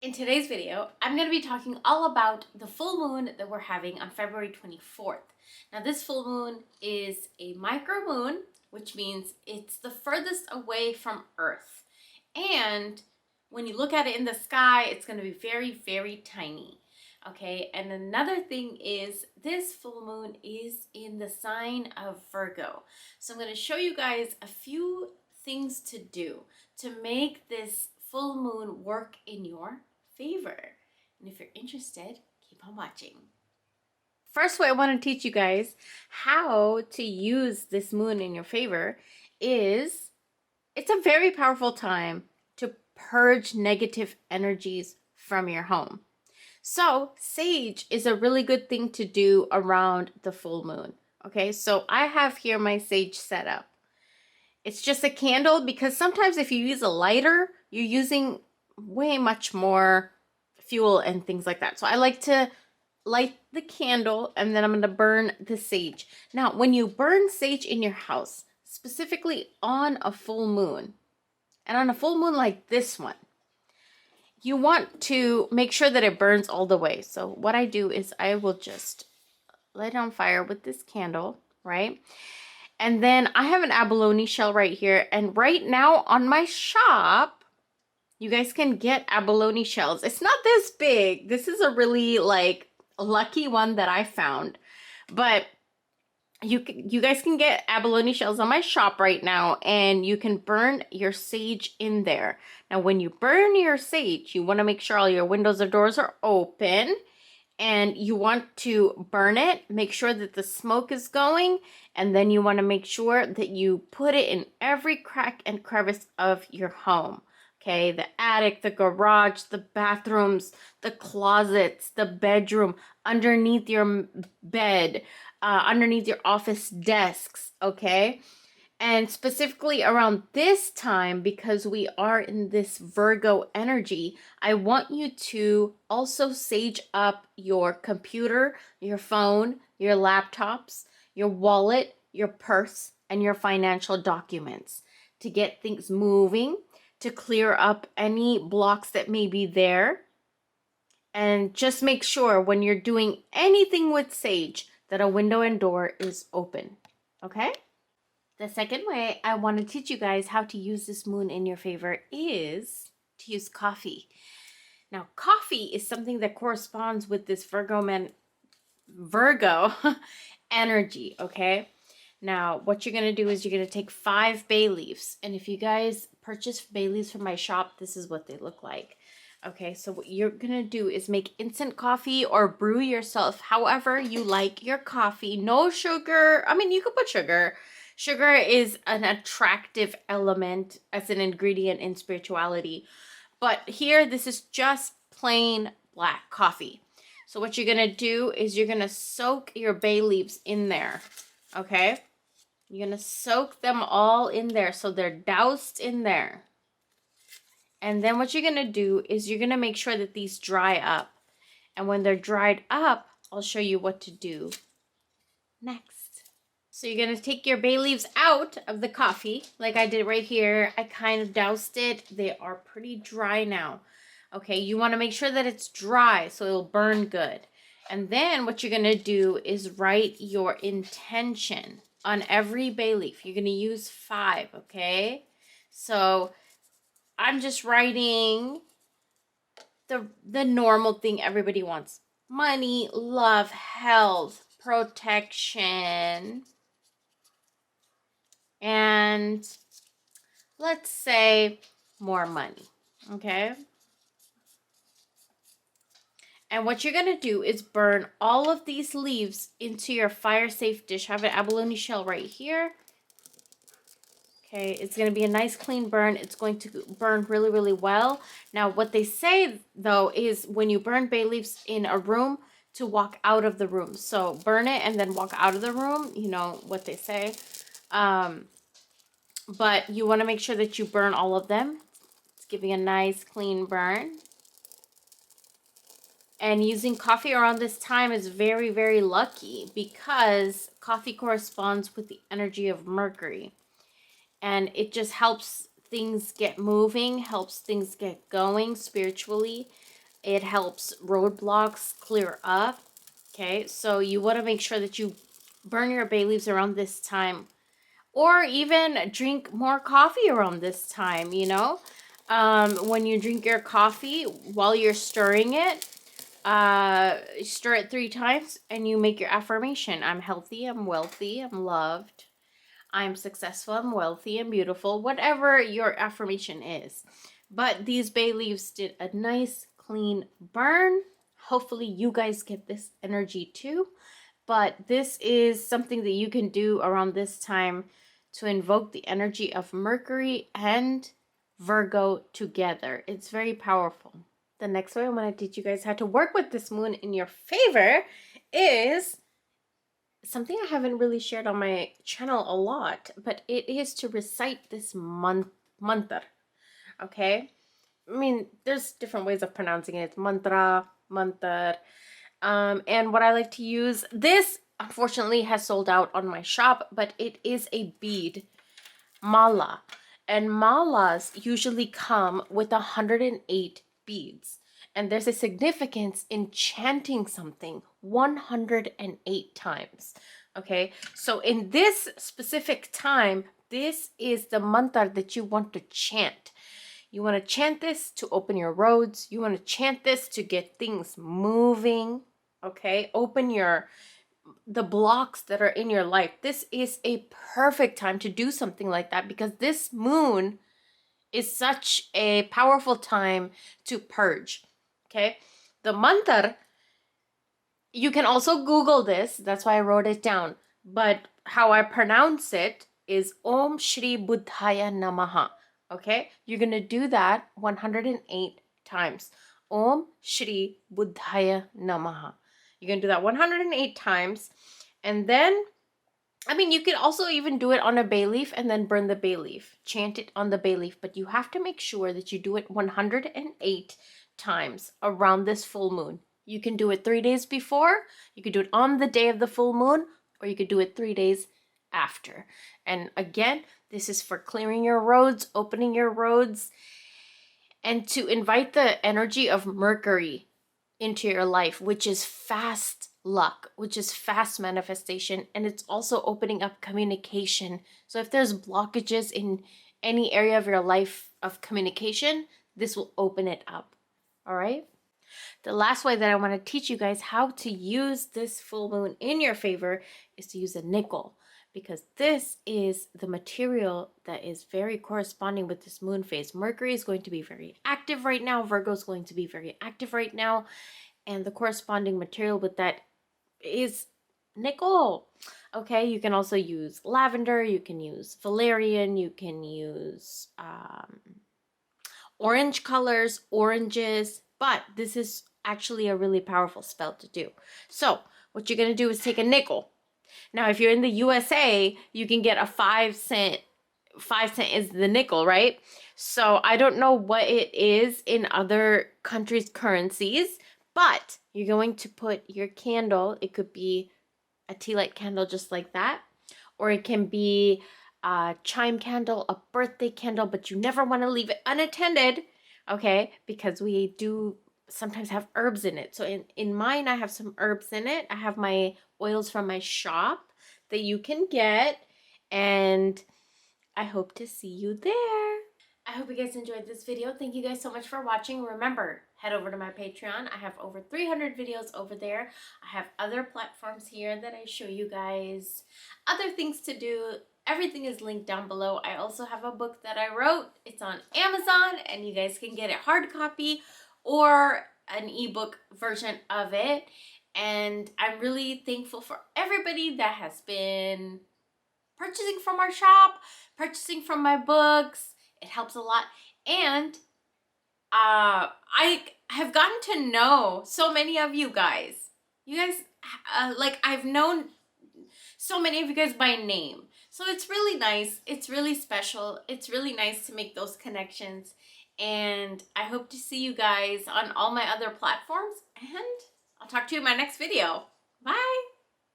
In today's video, I'm going to be talking all about the full moon that we're having on February 24th. Now, this full moon is a micro moon, which means it's the furthest away from Earth. And when you look at it in the sky, it's going to be very, very tiny. Okay, and another thing is this full moon is in the sign of Virgo. So I'm going to show you guys a few things to do to make this full moon work in your favor. And if you're interested, keep on watching. First way I want to teach you guys how to use this moon in your favor is it's a very powerful time to purge negative energies from your home. So sage is a really good thing to do around the full moon. Okay, so I have here my sage set up. It's just a candle because sometimes if you use a lighter, you're using way much more fuel and things like that. So I like to light the candle and then I'm going to burn the sage. Now, when you burn sage in your house, specifically on a full moon, and on a full moon like this one, you want to make sure that it burns all the way. So what I do is I will just light it on fire with this candle, right? And then I have an abalone shell right here. And right now on my shop, you guys can get abalone shells. It's not this big. This is a really lucky one that I found. But you guys can get abalone shells on my shop right now, and you can burn your sage in there. Now, when you burn your sage, you want to make sure all your windows or doors are open, and you want to burn it. Make sure that the smoke is going, and then you want to make sure that you put it in every crack and crevice of your home. Okay, the attic, the garage, the bathrooms, the closets, the bedroom, underneath your bed, underneath your office desks, okay? And specifically around this time, because we are in this Virgo energy, I want you to also sage up your computer, your phone, your laptops, your wallet, your purse, and your financial documents to get things moving, to clear up any blocks that may be there. And just make sure when you're doing anything with sage that a window and door is open, okay? The second way I want to teach you guys how to use this moon in your favor is to use coffee. Now, coffee is something that corresponds with this Virgo energy, okay? Now, what you're going to do is you're going to take 5 bay leaves. And if you guys purchase bay leaves from my shop, this is what they look like. Okay, so what you're going to do is make instant coffee or brew yourself however you like your coffee. No sugar. I mean, you could put sugar. Sugar is an attractive element as an ingredient in spirituality. But here, this is just plain black coffee. So what you're going to do is you're going to soak your bay leaves in there. Okay? You're going to soak them all in there so they're doused in there. And then what you're going to do is you're going to make sure that these dry up. And when they're dried up, I'll show you what to do next. So you're going to take your bay leaves out of the coffee like I did right here. I kind of doused it. They are pretty dry now. Okay, you want to make sure that it's dry so it'll burn good. And then what you're going to do is write your intention on every bay leaf. You're going to use 5, okay? So I'm just writing the normal thing everybody wants. Money, love, health, protection, and let's say more money, okay? And what you're going to do is burn all of these leaves into your fire-safe dish. I have an abalone shell right here. Okay, it's going to be a nice clean burn. It's going to burn really, really well. Now, what they say, though, is when you burn bay leaves in a room, to walk out of the room. So burn it and then walk out of the room. You know what they say. But you want to make sure that you burn all of them. It's giving a nice, clean burn. And using coffee around this time is very, very lucky because coffee corresponds with the energy of Mercury. And it just helps things get moving, helps things get going spiritually. It helps roadblocks clear up. Okay, so you want to make sure that you burn your bay leaves around this time, or even drink more coffee around this time, you know? When you drink your coffee, while you're stirring it, stir it 3 times and you make your affirmation. I'm healthy, I'm wealthy, I'm loved, I'm successful, I'm wealthy, and beautiful, whatever your affirmation is. But these bay leaves did a nice clean burn. Hopefully you guys get this energy too. But this is something that you can do around this time to invoke the energy of Mercury and Virgo together. It's very powerful. The next way I want to teach you guys how to work with this moon in your favor is something I haven't really shared on my channel a lot, but it is to recite this mantra. Okay? I mean, there's different ways of pronouncing it. It's mantra, mantra. And what I like to use, this unfortunately has sold out on my shop, but it is a bead mala. And malas usually come with 108 beads. And there's a significance in chanting something 108 times. Okay, so in this specific time, this is the mantra that you want to chant. You want to chant this to open your roads. You want to chant this to get things moving. Okay, open the blocks that are in your life. This is a perfect time to do something like that because this moon is such a powerful time to purge. Okay, the mantra, you can also Google this. That's why I wrote it down. But how I pronounce it is Om Shri Buddhaya Namaha. Okay, you're going to do that 108 times. Om Shri Buddhaya Namaha. You're going to do that 108 times. And then, I mean, you could also even do it on a bay leaf and then burn the bay leaf. Chant it on the bay leaf. But you have to make sure that you do it 108 times around this full moon. You can do it 3 days before. You could do it on the day of the full moon. Or you could do it 3 days after. And again, this is for clearing your roads, opening your roads, and to invite the energy of Mercury into your life, which is fast luck, which is fast manifestation, and it's also opening up communication. So if there's blockages in any area of your life of communication, this will open it up. All right? The last way that I want to teach you guys how to use this full moon in your favor is to use a nickel, because this is the material that is very corresponding with this moon phase. Mercury is going to be very active right now. Virgo is going to be very active right now. And the corresponding material with that is nickel. Okay, you can also use lavender. You can use valerian. You can use orange colors, oranges. But this is actually a really powerful spell to do. So what you're going to do is take a nickel. Now, if you're in the USA, you can get a 5 cent. 5 cent is the nickel, right? So I don't know what it is in other countries' currencies, but you're going to put your candle. It could be a tea light candle just like that, or it can be a chime candle, a birthday candle, but you never want to leave it unattended, okay? Because we do sometimes have herbs in it. So in mine, I have some herbs in it. I have my oils from my shop that you can get, and I hope to see you there. I hope you guys enjoyed this video. Thank you guys so much for watching. Remember, head over to my Patreon. I have over 300 videos over there. I have other platforms here that I show you guys other things to do. Everything is linked down below. I also have a book that I wrote. It's on Amazon, and you guys can get it hard copy or an ebook version of it. And I'm really thankful for everybody that has been purchasing from our shop, purchasing from my books. It helps a lot. And I have gotten to know so many of you guys. You guys, like, I've known so many of you guys by name. So it's really nice. It's really special. It's really nice to make those connections. And I hope to see you guys on all my other platforms. And I'll talk to you in my next video. Bye.